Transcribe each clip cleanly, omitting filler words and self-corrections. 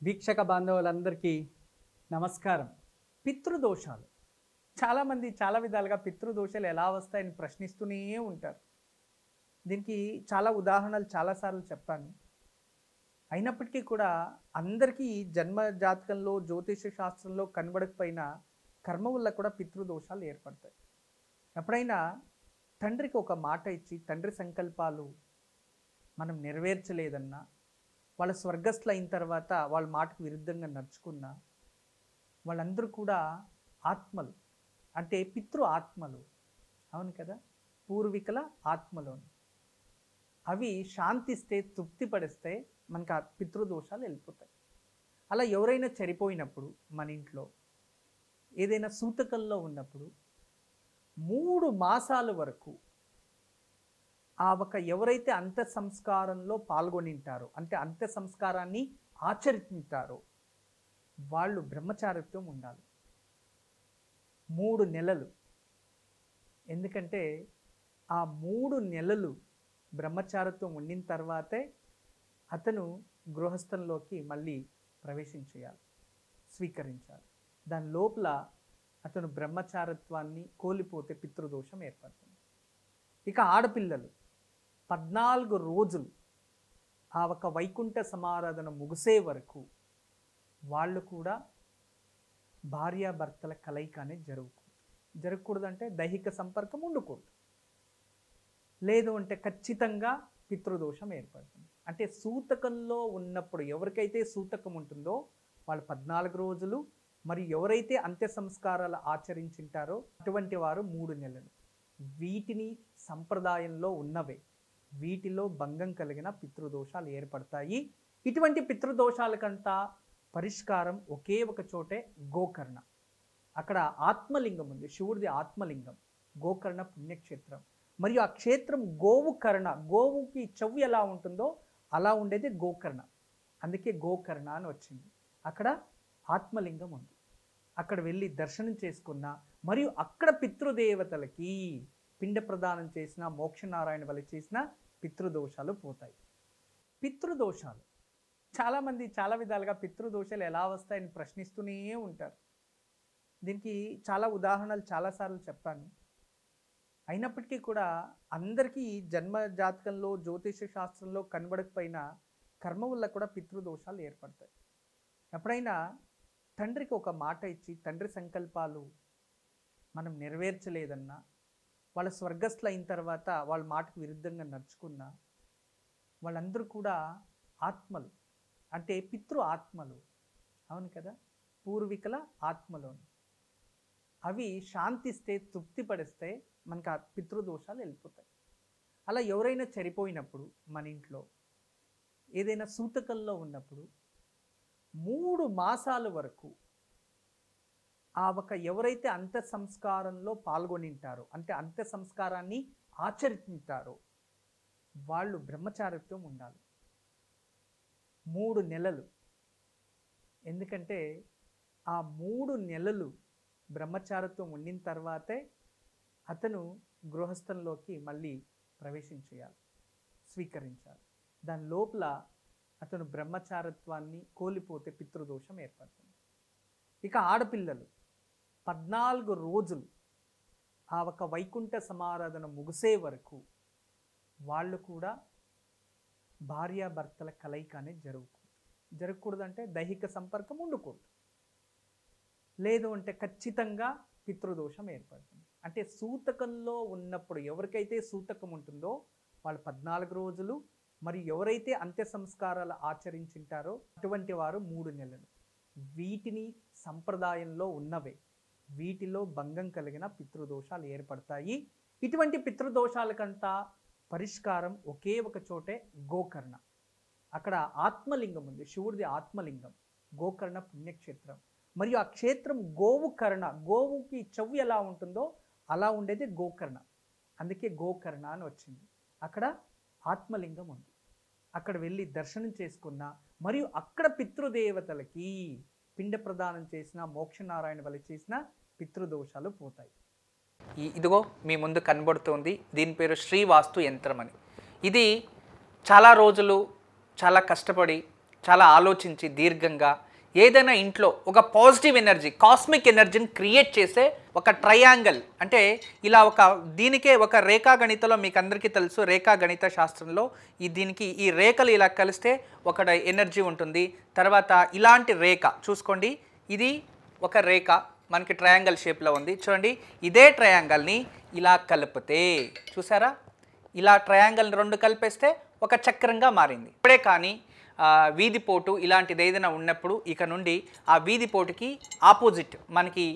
వీక్షక బాంధవులందరికీ నమస్కారం. పితృదోషాలు చాలామంది చాలా విధాలుగా పితృదోషాలు ఎలా వస్తాయని ప్రశ్నిస్తూనే ఉంటారు. దీనికి చాలా ఉదాహరణలు చాలాసార్లు చెప్పాను. అయినప్పటికీ కూడా అందరికీ జన్మ జాతకంలో జ్యోతిష శాస్త్రంలో కనబడకపోయినా కర్మ వల్ల కూడా పితృదోషాలు ఏర్పడతాయి. ఎప్పుడైనా తండ్రికి ఒక మాట ఇచ్చి తండ్రి సంకల్పాలు మనం నెరవేర్చలేదన్నా, వాళ్ళ స్వర్గస్థులు అయిన తర్వాత వాళ్ళ మాటకు విరుద్ధంగా నడుచుకున్న వాళ్ళందరూ కూడా ఆత్మలు, అంటే పితృ ఆత్మలు. అవును కదా, పూర్వీకుల ఆత్మలోని అవి శాంతిస్తే తృప్తి పడిస్తే మనకు ఆ పితృదోషాలు వెళ్ళిపోతాయి. అలా ఎవరైనా చనిపోయినప్పుడు మన ఇంట్లో ఏదైనా సూతకంలో ఉన్నప్పుడు 3 మాసాల వరకు ఎవరైతే అంత్య సంస్కారంలో పాల్గొనింటారో, అంటే అంత్య సంస్కారాన్ని ఆచరించారో వాళ్ళు బ్రహ్మచారిత్వం ఉండాలి 3 నెలలు. ఎందుకంటే ఆ 3 నెలలు బ్రహ్మచారిత్వం ఉండిన తర్వాతే అతను గృహస్థంలోకి మళ్ళీ ప్రవేశించేయాలి, స్వీకరించాలి. దాని లోపల అతను బ్రహ్మచారిత్వాన్ని కోల్పోతే పితృదోషం ఏర్పడుతుంది. ఇక ఆడపిల్లలు 14 రోజులు వైకుంఠ సమారాధన ముగిసే వరకు వాళ్ళు కూడా భార్యాభర్తల కలయిక అనేది జరగకూడదు. అంటే దైహిక సంపర్కం ఉండకూడదు. లేదు అంటే ఖచ్చితంగా పితృదోషం ఏర్పడుతుంది. అంటే సూతకంలో ఉన్నప్పుడు ఎవరికైతే సూతకం ఉంటుందో వాళ్ళు 14 రోజులు, మరియు ఎవరైతే అంత్య సంస్కారాలు ఆచరించింటారో అటువంటి వారు 3 నెలలు. వీటిని సంప్రదాయంలో ఉన్నవే, వీటిలో భంగం కలిగిన పితృదోషాలు ఏర్పడతాయి. ఇటువంటి పితృదోషాలకంతా పరిష్కారం ఒకే ఒక చోటే గోకర్ణ. అక్కడ ఆత్మలింగం ఉంది, శివుడిది ఆత్మలింగం, గోకర్ణ పుణ్యక్షేత్రం. మరియు ఆ క్షేత్రం గోవు కర్ణ, గోవుకి చెవు ఎలా ఉంటుందో అలా ఉండేది గోకర్ణ. అందుకే గోకర్ణ అని వచ్చింది. అక్కడ ఆత్మలింగం ఉంది. అక్కడ వెళ్ళి దర్శనం చేసుకున్న, మరియు అక్కడ పితృదేవతలకి పిండ ప్రదానం చేసిన, మోక్షనారాయణ వల్ల చేసిన పితృదోషాలు పోతాయి. పితృదోషాలు చాలామంది చాలా విధాలుగా పితృదోషాలు ఎలా వస్తాయని ప్రశ్నిస్తూనే ఉంటారు. దీనికి చాలా ఉదాహరణలు చాలాసార్లు చెప్పాను. అయినప్పటికీ కూడా అందరికీ జన్మ జాతకంలో జ్యోతిష శాస్త్రంలో కనబడకపోయినా కర్మ వల్ల కూడా పితృదోషాలు ఏర్పడతాయి. ఎప్పుడైనా తండ్రికి ఒక మాట ఇచ్చి తండ్రి సంకల్పాలు మనం నెరవేర్చలేదన్నా, వాళ్ళ స్వర్గస్థులు అయిన తర్వాత వాళ్ళ మాటకు విరుద్ధంగా నడుచుకున్న వాళ్ళందరూ కూడా ఆత్మలు, అంటే పితృ ఆత్మలు. అవును కదా, పూర్వీకుల ఆత్మలోని అవి శాంతిస్తే తృప్తి పడిస్తే మనకు ఆ పితృదోషాలు వెళ్ళిపోతాయి. అలా ఎవరైనా చనిపోయినప్పుడు మన ఇంట్లో ఏదైనా సూతకంలో ఉన్నప్పుడు 3 మాసాల వరకు ఎవరైతే అంత్య సంస్కారంలో పాల్గొనింటారో, అంటే అంత్య సంస్కారాన్ని ఆచరించారో వాళ్ళు బ్రహ్మచారిత్వం ఉండాలి 3 నెలలు. ఎందుకంటే ఆ 3 నెలలు బ్రహ్మచారిత్వం ఉండిన తర్వాతే అతను గృహస్థంలోకి మళ్ళీ ప్రవేశించేయాలి, స్వీకరించాలి. దాని లోపల అతను బ్రహ్మచారిత్వాన్ని కోల్పోతే పితృదోషం ఏర్పడుతుంది. ఇక ఆడపిల్లలు 14 రోజులు వైకుంఠ సమారాధన ముగిసే వరకు వాళ్ళు కూడా భార్యాభర్తల కలయిక అనేది జరగకూడదు. అంటే దైహిక సంపర్కం ఉండకూడదు. లేదు అంటే ఖచ్చితంగా పితృదోషం ఏర్పడుతుంది. అంటే సూతకంలో ఉన్నప్పుడు ఎవరికైతే సూతకం ఉంటుందో వాళ్ళు 14 రోజులు, మరియు ఎవరైతే అంత్య సంస్కారాలు ఆచరించింటారో అటువంటి వారు 3 నెలలు. వీటిని సంప్రదాయంలో ఉన్నవే, వీటిలో భంగం కలిగిన పితృదోషాలు ఏర్పడతాయి. ఇటువంటి పితృదోషాలకంతా పరిష్కారం ఒకే ఒక చోటే గోకర్ణ. అక్కడ ఆత్మలింగం ఉంది, శివుడిది ఆత్మలింగం, గోకర్ణ పుణ్యక్షేత్రం. మరియు ఆ క్షేత్రం గోవు కర్ణ, గోవుకి చెవు ఎలా ఉంటుందో అలా ఉండేది గోకర్ణ. అందుకే గోకర్ణ అని వచ్చింది. అక్కడ ఆత్మలింగం ఉంది. అక్కడ వెళ్ళి దర్శనం చేసుకున్న, మరియు అక్కడ పితృదేవతలకి పిండ ప్రదానం చేసిన, మోక్షనారాయణ వల్ల చేసిన పితృదోషాలు పోతాయి. ఇదిగో మీ ముందు కనబడుతోంది, దీని పేరు శ్రీవాస్తు యంత్రం అని. ఇది చాలా రోజులు చాలా కష్టపడి చాలా ఆలోచించి దీర్ఘంగా ఏదైనా ఇంట్లో ఒక పాజిటివ్ ఎనర్జీ, కాస్మిక్ ఎనర్జీని క్రియేట్ చేసే ఒక ట్రయాంగిల్, అంటే ఇలా దీనికే ఒక రేఖాగణితలో మీకు అందరికీ తెలుసు, రేఖాగణిత శాస్త్రంలో దీనికి ఈ రేఖలు ఇలా కలిస్తే ఒక ఎనర్జీ ఉంటుంది. తర్వాత ఇలాంటి రేఖ చూసుకోండి, ఇది ఒక రేఖ మనకి ట్రయాంగిల్ షేప్లో ఉంది చూడండి. ఇదే ట్రయాంగిల్ని ఇలా కలిపితే చూసారా, ఇలా ట్రయాంగిల్ రెండు కలిపేస్తే ఒక చక్రంగా మారింది. ఇప్పుడే కానీ వీధిపోటు ఇలాంటిది ఏదైనా ఉన్నప్పుడు ఇక నుండి ఆ వీధిపోటుకి ఆపోజిట్ మనకి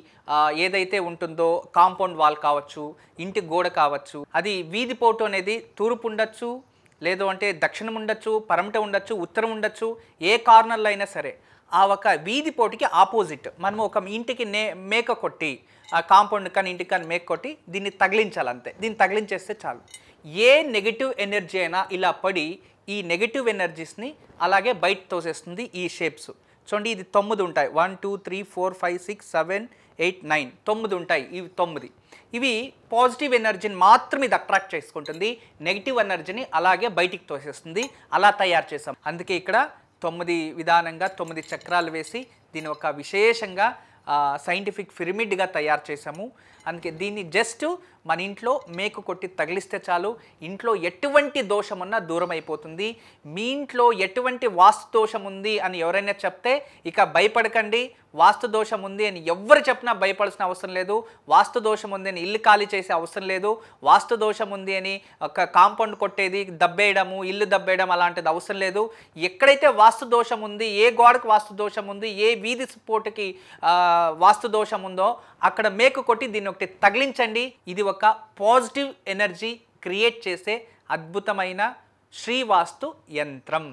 ఏదైతే ఉంటుందో కాంపౌండ్ వాల్ కావచ్చు, ఇంటి గోడ కావచ్చు, అది వీధిపోటు అనేది తూర్పు ఉండొచ్చు, లేదు అంటే దక్షిణం ఉండొచ్చు, పరమట ఉండొచ్చు, ఉత్తరం ఉండొచ్చు, ఏ కార్నర్లో అయినా సరే ఆ ఒక వీధిపోటుకి ఆపోజిట్ మనము ఒక ఇంటికి మేక కొట్టి, ఆ కాంపౌండ్ కానీ ఇంటికి కానీ మేక కొట్టి దీన్ని తగిలించాలి అంతే. దీన్ని తగిలించేస్తే చాలు. ఏ నెగిటివ్ ఎనర్జీ అయినా ఇలా పడి ఈ నెగిటివ్ ఎనర్జీస్ని అలాగే బయట తోసేస్తుంది. ఈ షేప్స్ చూడండి, ఇది 9 ఉంటాయి, 1 2 3 4 5 6 7 8 9 9 ఉంటాయి. ఇవి 9 ఇవి పాజిటివ్ ఎనర్జీని మాత్రం ఇది అట్రాక్ట్ చేసుకుంటుంది, నెగిటివ్ ఎనర్జీని అలాగే బయటికి తోసేస్తుంది. అలా తయారు చేసాం. అందుకే ఇక్కడ 9 విధానంగా 9 చక్రాలు వేసి దీని ఒక విశేషంగా సైంటిఫిక్ పిరమిడ్గా తయారు చేసాము. అందుకే దీన్ని జస్ట్ మన ఇంట్లో మేకు కొట్టి తగిలిస్తే చాలు, ఇంట్లో ఎటువంటి దోషం ఉన్నా దూరం అయిపోతుంది. మీ ఇంట్లో ఎటువంటి వాస్తు దోషం ఉంది అని ఎవరైనా చెప్తే ఇక భయపడకండి. వాస్తు దోషం ఉంది అని ఎవరు చెప్పినా భయపడాల్సిన అవసరం లేదు. వాస్తు దోషం ఉంది అని ఇల్లు ఖాళీ చేసే అవసరం లేదు. వాస్తు దోషం ఉంది అని ఒక కాంపౌండ్ కొట్టేది, దబ్బేయడము, ఇల్లు దబ్బేయడం అలాంటిది అవసరం లేదు. ఎక్కడైతే వాస్తు దోషం ఉంది, ఏ గోడకు వాస్తు దోషం ఉంది, ఏ వీధి పోటుకి వాస్తు దోషం ఉందో అక్కడ మేకు కొట్టి దీన్ని ఒకటి తగిలించండి. ఇది ఒక పాజిటివ్ ఎనర్జీ క్రియేట్ చేసే అద్భుతమైన శ్రీవాస్తు యంత్రం.